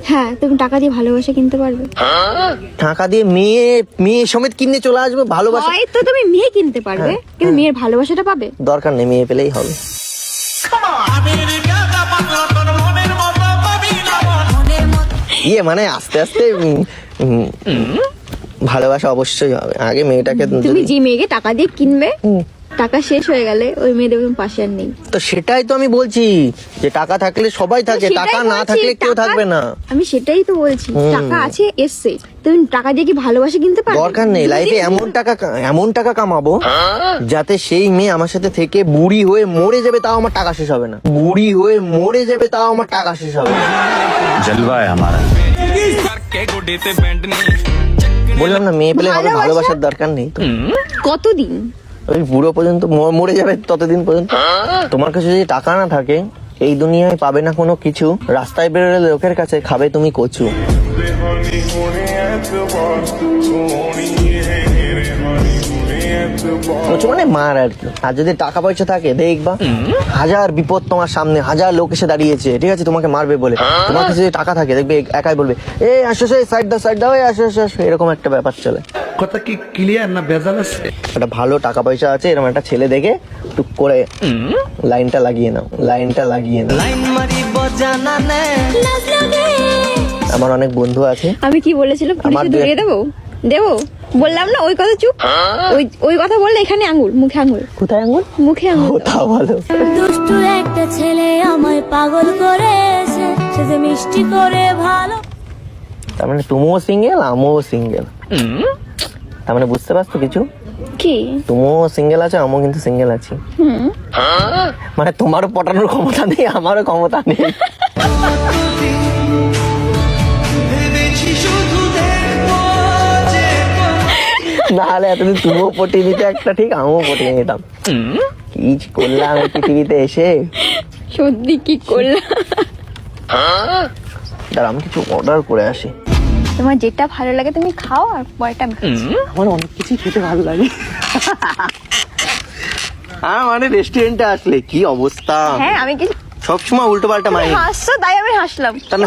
হ্যাঁ, তুমি টাকা দিয়ে ভালোবাসা কিনতে পারবে। টাকা দিয়ে মেয়ে মেয়ে সমেত কিনে চলে আসবে ভালোবাসা? হয়তো তুমি মেয়ে কিনতে পারবে, কিন্তু মেয়ের ভালোবাসাটা পাবে? দরকার নেই, মেয়ে পেলেই হবে। ইয়ে মানে আস্তে আস্তে ভালোবাসা অবশ্যই হবে, আগে মেয়েটাকে তুমি যে মেয়েকে টাকা দিয়ে কিনবে, টাকা শেষ হয়ে গেলে ওই মেয়ে দেখবে পাশে আর নেই। তো সেটাই তো আমি বলছি যে টাকা থাকলে সবাই থাকে, সেটাই টাকা না বলছি, থাকলে কেউ টাকা- থাকবে না। আমি সেটাই তো বলছি, টাকা আছে এসছে, তুমি টাকা দিয়ে কি ভালোবাসা কিনতে পারবে? দরকার নেই, লাইফে এমন টাকা কামাবো যাতে সেই মেয়ে আমার সাথে থেকে বুড়ি হয়ে মরে যাবে, তাও আমার টাকা শেষ হবে না। বুড়ি হয়ে মরে যাবে, তাও আমার টাকা শেষ হবে না। जलवा है हमारा। বললাম না, মেয়ে পেলে হবে, ভালোবাসার দরকার নেই তো। কতদিন? ওই বুড়ো পর্যন্ত মরে যাবে, ততদিন পর্যন্ত। তোমার কাছে যদি টাকা না থাকে, এই দুনিয়ায় পাবে না কোনো কিছু। রাস্তায় বেরোলে লোকের কাছে খাবে তুমি কচু। কচু মানে মার আর কি। আর যদি টাকা পয়সা থাকে, দেখবা হাজার বিপদ তোমার সামনে, হাজার লোক এসে দাঁড়িয়েছে, ঠিক আছে, তোমাকে মারবে বলে। তোমার কাছে যদি টাকা থাকে, দেখবে একাই বলবে, এ আসো, সাইড দাও, আসো, এরকম একটা ব্যাপার চলে। কথা কি ক্লিয়ার না ভেজাল আছে? একটা ভালো টাকা পয়সা আছে এরকম একটা ছেলে দেখে টুক করে লাইনটা লাগিয়ে নাও। আমার অনেক বন্ধু আছে। আমি কি বলেছিলাম, আমার পুলিশে ধরিয়ে দেবো বললাম না, ওই কথা চুপ। ওই কথা বললে এখানে আঙ্গুল, মুখে আঙ্গুল। কোথায় আঙুল? মুখে আঙ্গুল। তা ভালো। দুষ্টু একটা ছেলে আমায় পাগল করেছে, সে যে মিষ্টি করে ভালো। তার মানে তুমিও সিঙ্গেল, আমিও সিঙ্গেল। তার মানে বুঝতে পারছো কিছু? কি? তুমিও সিঙ্গেল আছে, আমিও কিন্তু সিঙ্গেল আছি। মানে তোমারও পটানোর ক্ষমতা নেই, আমারও ক্ষমতা নেই। নাহলে এতদিন তুমিও পটিয়ে নিতে একটা, ঠিক, আমিও পটিয়ে নিতাম। কি করলাম এই পৃথিবীতে এসে। সত্যি কি করলাম? দাঁড়া, আমি কিছু অর্ডার করে আসি। তোমার যেটা ভালো লাগে তুমি খাও, আর পয়টা আমি খাচ্ছি। আমার অনেক কিছু খেতে ভালো লাগে। মানে রেস্টুরেন্টে আসলে কি অবস্থা, হ্যাঁ, আমি কি সবসময় উল্টো পাল্টা মাইন্ড। হাসছো তাই আমি হাসলাম। তাহলে